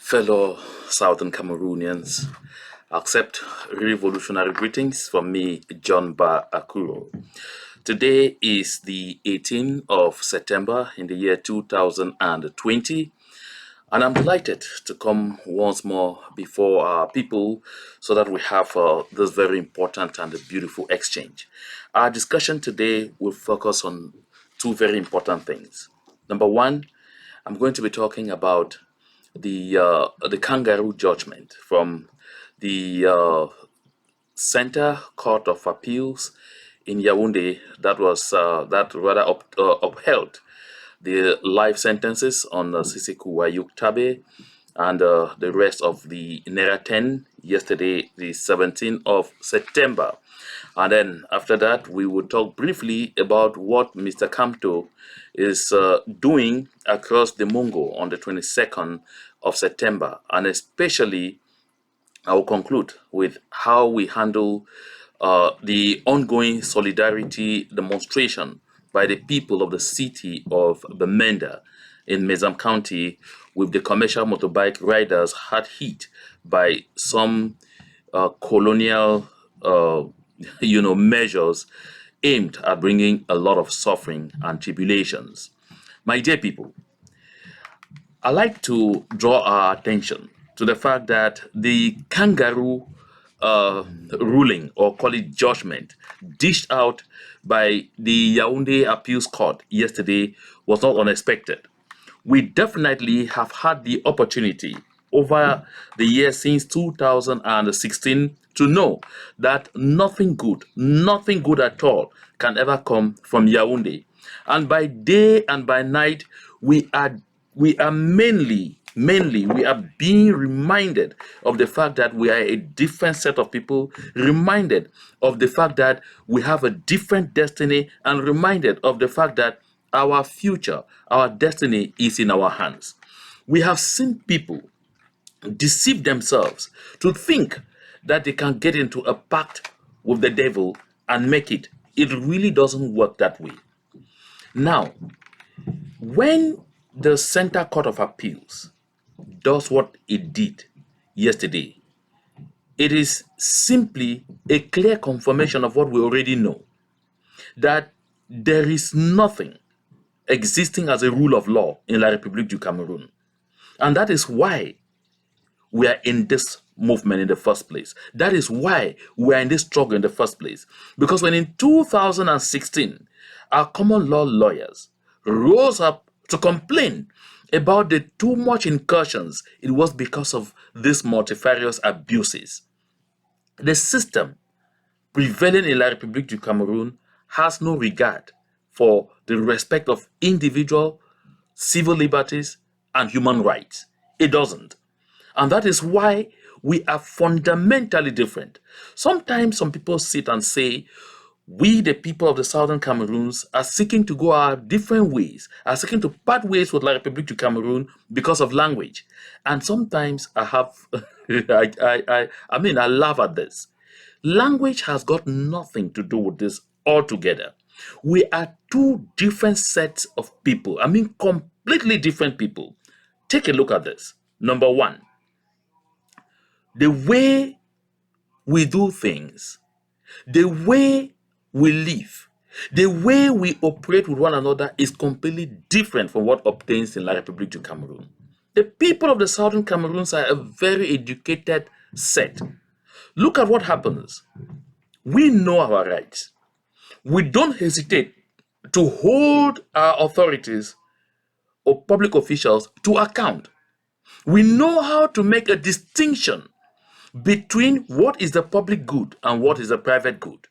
Fellow Southern Cameroonians, accept revolutionary greetings from me, John Ba Akuro. Today is the 18th of September in the year 2020, and I'm delighted to come once more before our people so that we have this very important and beautiful exchange. Our discussion today will focus on two very important things. Number one, I'm going to be talking about the kangaroo judgment from the Center Court of Appeals in Yaounde that rather upheld the life sentences on Sisiku Ayuk Tabe and the rest of the Nera 10 yesterday, the 17th of September. And then after that, we will talk briefly about what Mr. Kamto is doing across the Mungo on the 22nd of September. And especially, I will conclude with how we handle the ongoing solidarity demonstration by the people of the city of Bamenda in Mezam County with the commercial motorbike riders hard hit by some colonial measures aimed at bringing a lot of suffering and tribulations. My dear people, I like to draw our attention to the fact that the kangaroo ruling, or call it judgment, dished out by the Yaounde Appeals Court yesterday was not unexpected. We definitely have had the opportunity over the years since 2016 to know that nothing good at all can ever come from Yaounde. And by day and by night, we are mainly we are being reminded of the fact that we are a different set of people, reminded of the fact that we have a different destiny, and reminded of the fact that our future, our destiny is in our hands. We have seen people deceive themselves to think that they can get into a pact with the devil and make it. It really doesn't work that way. Now, when the Center Court of Appeals does what it did yesterday, it is simply a clear confirmation of what we already know, that there is nothing existing as a rule of law in La Republique du Cameroun. And that is why we are in this movement in the first place. That is why we are in this struggle in the first place. Because when in 2016, our common law lawyers rose up to complain about the too much incursions, it was because of these multifarious abuses. The system prevailing in La Republique du Cameroun has no regard for the respect of individual civil liberties and human rights. It doesn't. And that is why we are fundamentally different. Sometimes some people sit and say, we, the people of the Southern Cameroons, are seeking to go our different ways, are seeking to part ways with La Republique du Cameroun because of language. And sometimes I have, I laugh at this. Language has got nothing to do with this altogether. We are two different sets of people. Completely different people. Take a look at this. Number one, the way we do things, the way we live, the way we operate with one another is completely different from what obtains in La Republique du Cameroun. The people of the Southern Cameroons are a very educated set. Look at what happens. We know our rights. We don't hesitate to hold our authorities or public officials to account. We know how to make a distinction between what is the public good and what is the private good.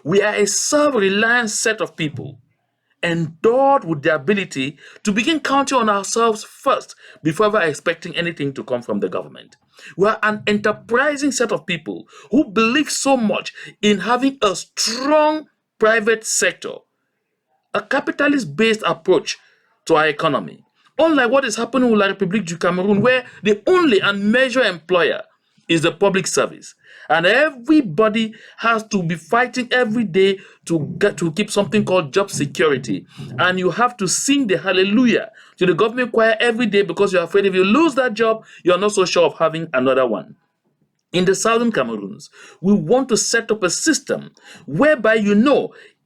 We are a self-reliant set of people, endowed with the ability to begin counting on ourselves first before ever expecting anything to come from the government. We are an enterprising set of people who believe so much in having a strong private sector, a capitalist-based approach to our economy. Unlike what is happening with La Republique du Cameroun, where the only and major employer is the public service. And everybody has to be fighting every day to keep something called job security. And you have to sing the hallelujah to the government choir every day because you're afraid if you lose that job, you're not so sure of having another one. In the Southern Cameroons, we want to set up a system whereby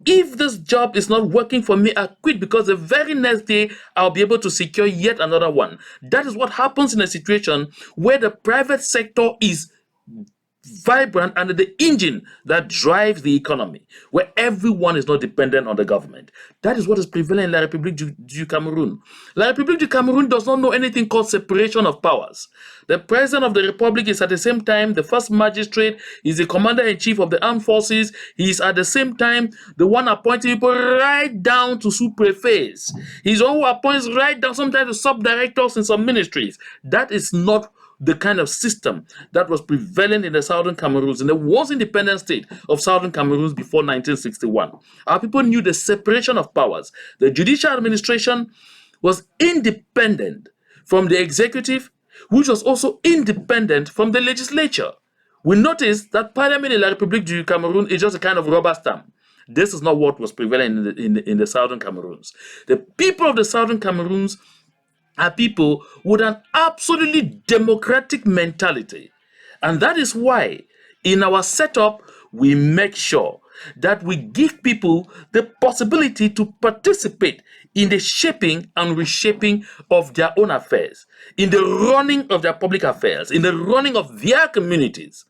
if this job is not working for me, I quit because the very next day I'll be able to secure yet another one. That is what happens in a situation where the private sector is vibrant and the engine that drives the economy, where everyone is not dependent on the government. That is what is prevalent in La République du Cameroun. La République du Cameroun does not know anything called separation of powers. The president of the republic is at the same time the first magistrate, is the commander-in-chief of the armed forces, he is at the same time the one appointing people right down to sous-prefets. He's the one who appoints right down sometimes to sub-directors in some ministries. That is not the kind of system that was prevalent in the Southern Cameroons, in the once independent state of Southern Cameroons before 1961. Our people knew the separation of powers. The judicial administration was independent from the executive, which was also independent from the legislature. We notice that Parliament in La République du Cameroun is just a kind of rubber stamp. This is not what was prevalent in the Southern Cameroons. The people of the Southern Cameroons are people with an absolutely democratic mentality. And that is why in our setup, we make sure that we give people the possibility to participate in the shaping and reshaping of their own affairs, in the running of their public affairs, in the running of their communities.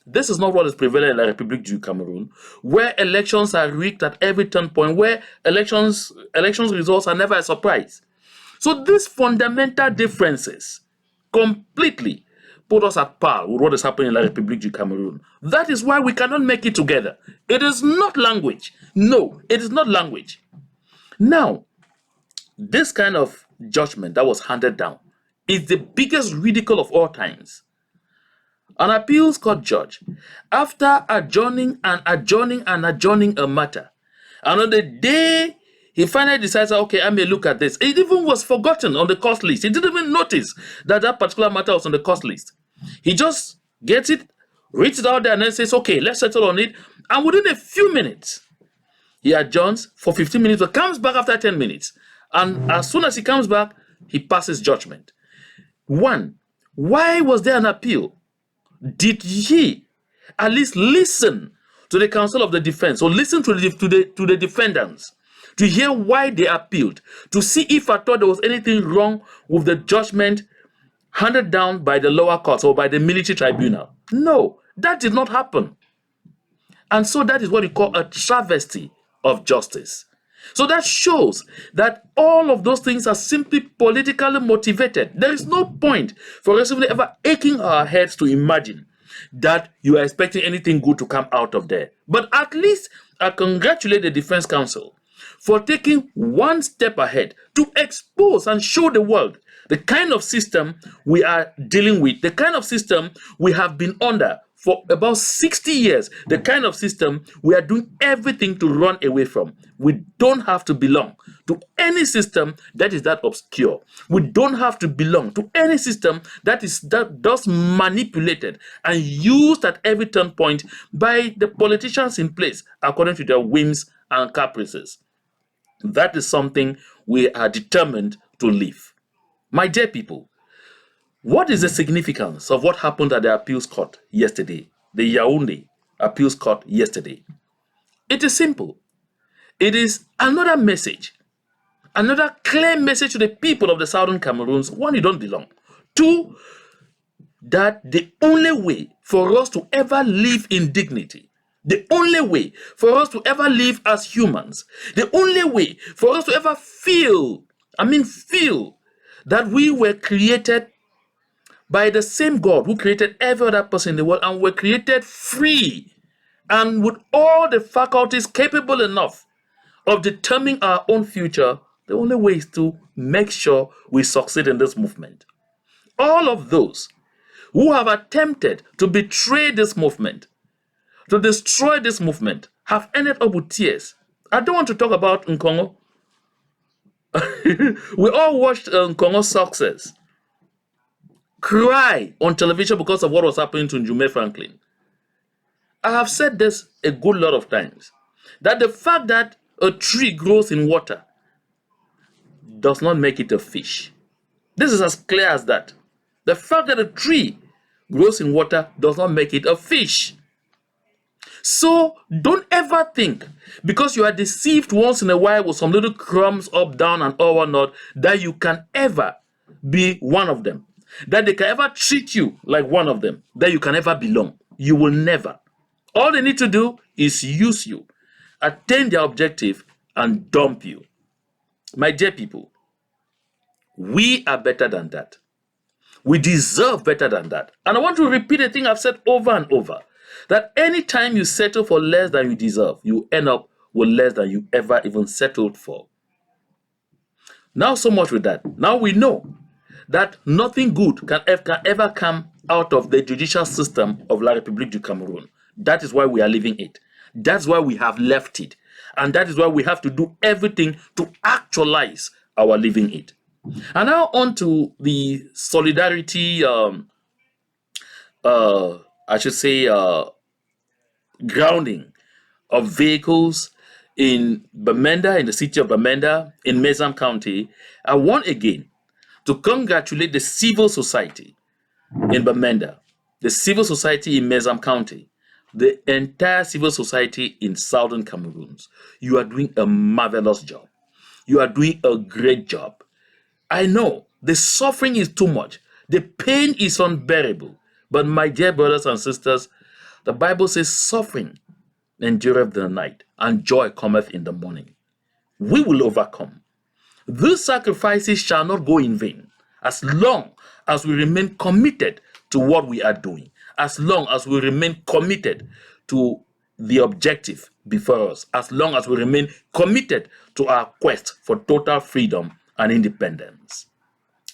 This is not what is prevalent in La République du Cameroun, where elections are rigged at every turn point, where elections results are never a surprise. So these fundamental differences completely put us at par with what is happening in La République du Cameroun. That is why we cannot make it together. It is not language. No, it is not language. Now, this kind of judgment that was handed down is the biggest ridicule of all times. An appeals court judge, after adjourning a matter, and on the day he finally decides, okay, I may look at this. It even was forgotten on the cost list. He didn't even notice that particular matter was on the cost list. He just gets it, reads it out there, and then says, okay, let's settle on it. And within a few minutes, he adjourns for 15 minutes, but comes back after 10 minutes. And as soon as he comes back, he passes judgment. One, why was there an appeal? Did he at least listen to the counsel of the defense or listen to the defendants to hear why they appealed, to see if I thought there was anything wrong with the judgment handed down by the lower courts or by the military tribunal? No, that did not happen. And so that is what we call a travesty of justice. So that shows that all of those things are simply politically motivated. There is no point for us ever aching our heads to imagine that you are expecting anything good to come out of there. But at least I congratulate the defense counsel for taking one step ahead to expose and show the world the kind of system we are dealing with, the kind of system we have been under for about 60 years, the kind of system we are doing everything to run away from. We don't have to belong to any system that is that obscure. We don't have to belong to any system that does manipulated and used at every turn point by the politicians in place according to their whims and caprices. That is something we are determined to leave. My dear people, what is the significance of what happened at the appeals court yesterday, the Yaounde Appeals Court yesterday? It is simple. It is another message, another clear message to the people of the Southern Cameroons. One, you don't belong. Two, that the only way for us to ever live in dignity, the only way for us to ever live as humans, the only way for us to ever feel that we were created by the same God who created every other person in the world and were created free and with all the faculties capable enough of determining our own future, the only way is to make sure we succeed in this movement. All of those who have attempted to betray this movement, to destroy this movement, have ended up with tears. I don't want to talk about Nkongo. We all watched Nkongo's success. cry on television because of what was happening to Njume Franklin. I have said this a good lot of times, that the fact that a tree grows in water does not make it a fish. This is as clear as that. The fact that a tree grows in water does not make it a fish. So don't ever think, because you are deceived once in a while with some little crumbs up, down, and all whatnot, that you can ever be one of them. That they can ever treat you like one of them. That you can ever belong. You will never. All they need to do is use you, attain their objective, and dump you. My dear people, we are better than that. We deserve better than that. And I want to repeat a thing I've said over and over, that anytime you settle for less than you deserve, you end up with less than you ever even settled for. Now, so much with that. Now we know that nothing good can ever come out of the judicial system of La Republique du Cameroun. That is why we are leaving it. That's why we have left it. And that is why we have to do everything to actualize our leaving it. And now on to the solidarity, grounding of vehicles in Bamenda, in the city of Bamenda, in Mezam County. I want again to congratulate the civil society in Bamenda, the civil society in Mezam County, the entire civil society in Southern Cameroons. You are doing a marvelous job. You are doing a great job. I know the suffering is too much. The pain is unbearable. But my dear brothers and sisters, the Bible says suffering endureth the night, and joy cometh in the morning. We will overcome. These sacrifices shall not go in vain, as long as we remain committed to what we are doing, as long as we remain committed to the objective before us, as long as we remain committed to our quest for total freedom and independence.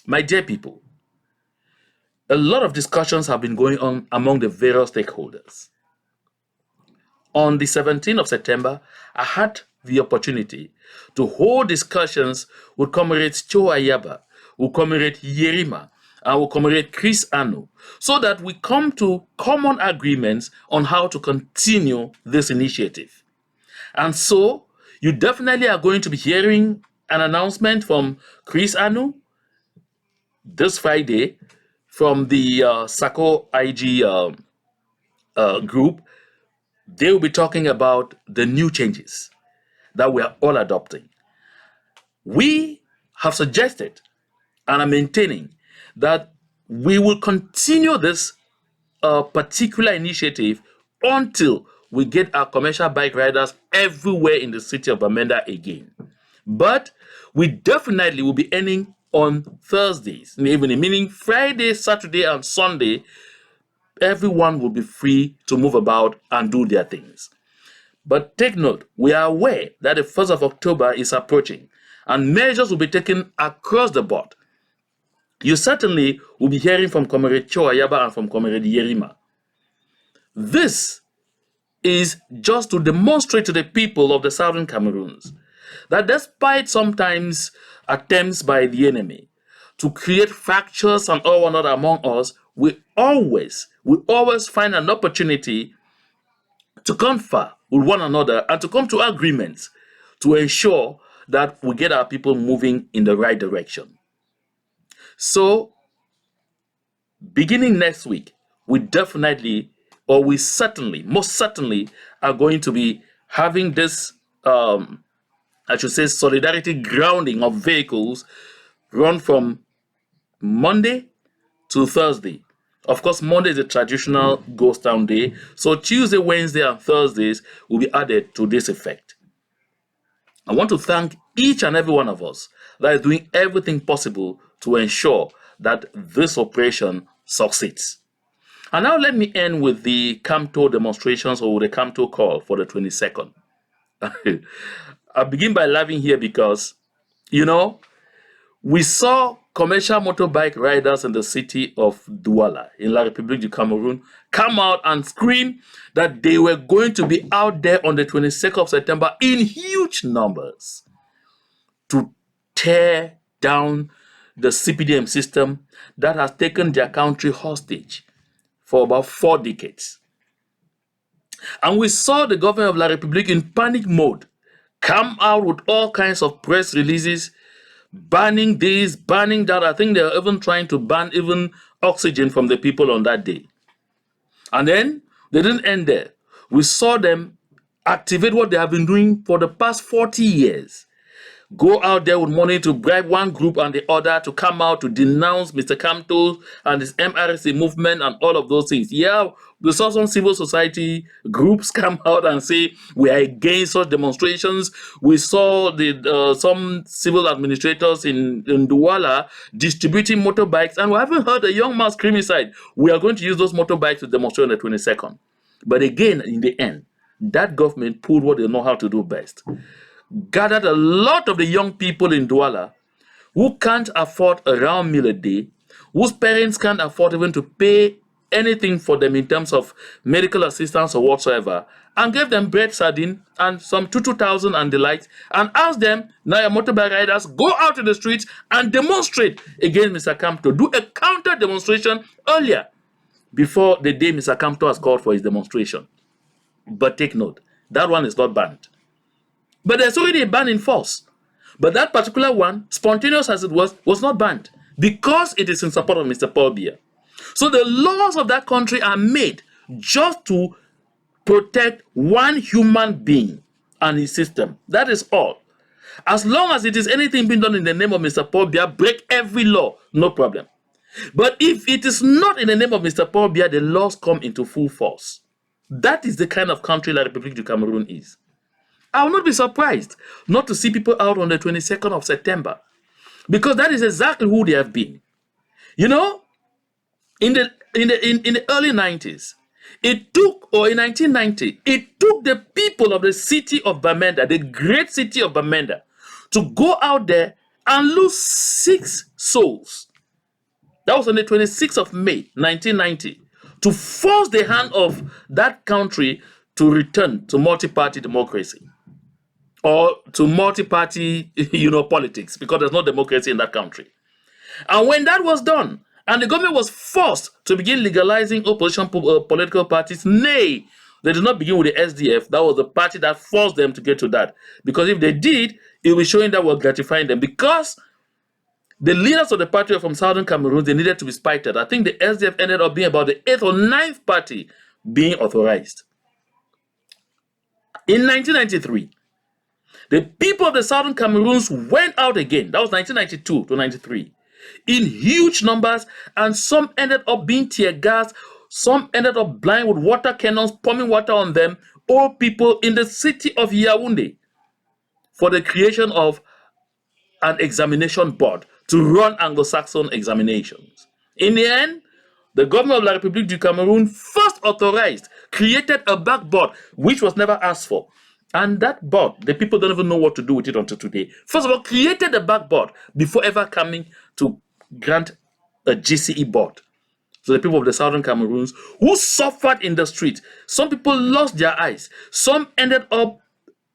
My dear people, a lot of discussions have been going on among the various stakeholders. On the 17th of September, I had the opportunity to hold discussions with Comrade Cho Ayaba, with Comrade Yerima, and with Comrade Chris Anu, so that we come to common agreements on how to continue this initiative. And so, you definitely are going to be hearing an announcement from Chris Anu this Friday from the SACO IG group. They will be talking about the new changes that we are all adopting. We have suggested and are maintaining that we will continue this particular initiative until we get our commercial bike riders everywhere in the city of Bamenda again. But we definitely will be ending on Thursdays in the evening, meaning Friday, Saturday, and Sunday. Everyone will be free to move about and do their things. But take note, we are aware that the 1st of October is approaching and measures will be taken across the board. You certainly will be hearing from Comrade Cho Ayaba and from Comrade Yerima. This is just to demonstrate to the people of the Southern Cameroons that despite sometimes attempts by the enemy to create fractures and all whatnot among us, we always find an opportunity to confer with one another and to come to agreements to ensure that we get our people moving in the right direction. So, beginning next week, we certainly, most certainly, are going to be having this, solidarity grounding of vehicles run from Monday to Thursday. Of course, Monday is a traditional ghost town day, so Tuesday, Wednesday, and Thursdays will be added to this effect. I want to thank each and every one of us that is doing everything possible to ensure that this operation succeeds. And now let me end with the Kamto demonstrations or the Kamto call for the 22nd. I begin by laughing here because, we saw commercial motorbike riders in the city of Douala in La Republique du Cameroun come out and scream that they were going to be out there on the 22nd of September in huge numbers to tear down the CPDM system that has taken their country hostage for about 4 decades. And we saw the government of La République in panic mode come out with all kinds of press releases, banning this, banning that. I think they are even trying to ban even oxygen from the people on that day. And then they didn't end there. We saw them activate what they have been doing for the past 40 years. Go out there with money to bribe one group and the other to come out to denounce Mr. Kamto and his MRC movement and all of those things. Yeah, we saw some civil society groups come out and say we are against such demonstrations. We saw some civil administrators in Douala distributing motorbikes, and we haven't heard a young man scream inside, we are going to use those motorbikes to demonstrate on the 22nd. But again, in the end, that government pulled what they know how to do best. Gathered a lot of the young people in Douala who can't afford a round meal a day, whose parents can't afford even to pay anything for them in terms of medical assistance or whatsoever, and gave them bread, sardine, and some 2,000 and the likes, and asked them, now your motorbike riders, go out to the streets and demonstrate against Mr. Kamto. Do a counter demonstration earlier before the day Mr. Kamto has called for his demonstration. But take note, that one is not banned. But there's already a ban in force. But that particular one, spontaneous as it was not banned because it is in support of Mr. Paul Biya. So the laws of that country are made just to protect one human being and his system. That is all. As long as it is anything being done in the name of Mr. Paul Biya, break every law, no problem. But if it is not in the name of Mr. Paul Biya, the laws come into full force. That is the kind of country La République du Cameroun is. I will not be surprised not to see people out on the 22nd of September, because that is exactly who they have been. You know, in the early 90s, in 1990, it took the people of the city of Bamenda, the great city of Bamenda, to go out there and lose 6 souls. That was on the 26th of May, 1990, to force the hand of that country to return to multi-party democracy. Or to multi-party, politics, because there's no democracy in that country. And when that was done, and the government was forced to begin legalizing opposition political parties, nay, they did not begin with the SDF. That was the party that forced them to get to that. Because if they did, it will be showing that we're gratifying them. Because the leaders of the party are from Southern Cameroon, they needed to be spited. I think the SDF ended up being about the 8th or 9th party being authorized. In 1993, the people of the Southern Cameroons went out again. That was 1992 to 93. In huge numbers, and some ended up being tear gas. Some ended up blind with water cannons, pumping water on them. All people in the city of Yaounde for the creation of an examination board to run Anglo-Saxon examinations. In the end, the government of La République du Cameroun first authorized, created a backboard, which was never asked for. And that board, the people don't even know what to do with it until today. First of all, created a backboard before ever coming to grant a GCE board. So the people of the Southern Cameroons who suffered in the street, some people lost their eyes, some ended up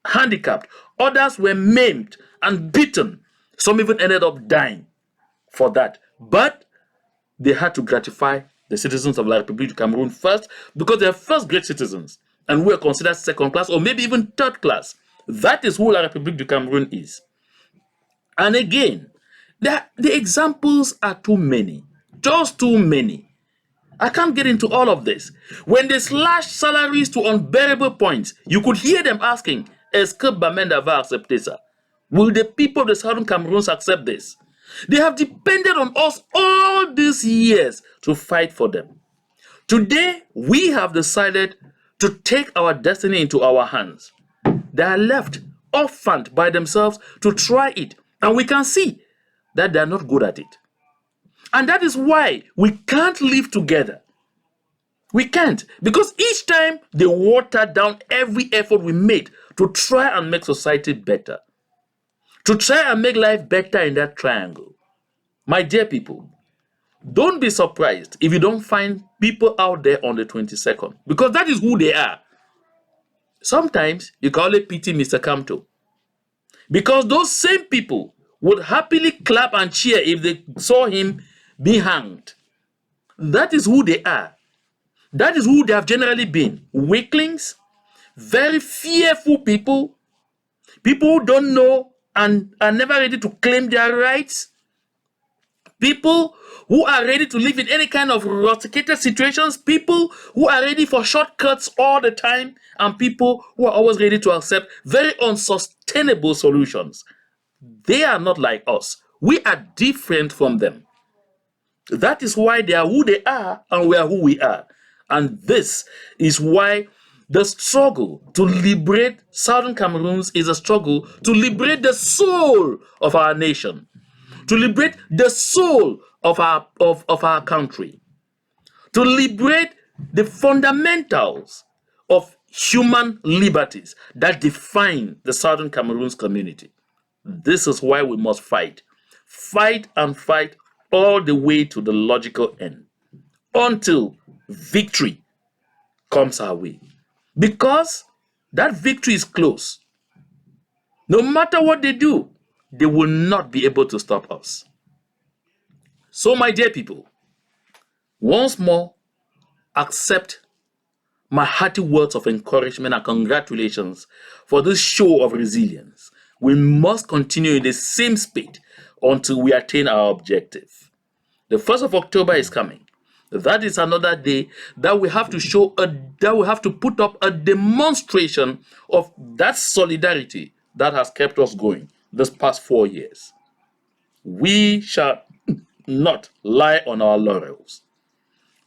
handicapped, others were maimed and beaten, some even ended up dying for that. But they had to gratify the citizens of La République du Cameroun first, because they are first great citizens. And we are considered second class or maybe even third class. That is who La République du Cameroun is. And again, the examples are too many. Just too many. I can't get into all of this. When they slashed salaries to unbearable points, you could hear them asking, est-ce que Bamenda va accepter ça? Will the people of the Southern Cameroons accept this? They have depended on us all these years to fight for them. Today, we have decided to take our destiny into our hands. They are left orphaned by themselves to try it. And we can see that they are not good at it. And that is why we can't live together. We can't. Because each time they water down every effort we made to try and make society better. To try and make life better in that triangle. My dear people, don't be surprised if you don't find people out there on the 22nd. Because that is who they are. Sometimes you can only pity Mr. Kamto. Because those same people would happily clap and cheer if they saw him be hanged. That is who they are. That is who they have generally been. Weaklings, very fearful people, people who don't know and are never ready to claim their rights, people who are ready to live in any kind of rusticated situations, people who are ready for shortcuts all the time, and people who are always ready to accept very unsustainable solutions. They are not like us. We are different from them. That is why they are who they are and we are who we are. And this is why the struggle to liberate Southern Cameroons is a struggle to liberate the soul of our nation, to liberate the soul of our country, to liberate the fundamentals of human liberties that define the Southern Cameroons community. This is why we must fight. Fight and fight all the way to the logical end until victory comes our way. Because that victory is close. No matter what they do, they will not be able to stop us. So, my dear people, once more, accept my hearty words of encouragement and congratulations for this show of resilience. We must continue in the same spirit until we attain our objective. The 1st of October is coming. That is another day that we have to put up a demonstration of that solidarity that has kept us going this past 4 years. We shall not lie on our laurels.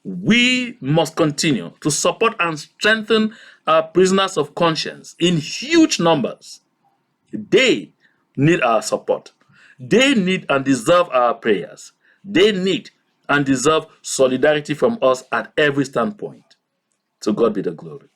We must continue to support and strengthen our prisoners of conscience in huge numbers. They need our support. They need and deserve our prayers. They need and deserve solidarity from us at every standpoint. To God be the glory.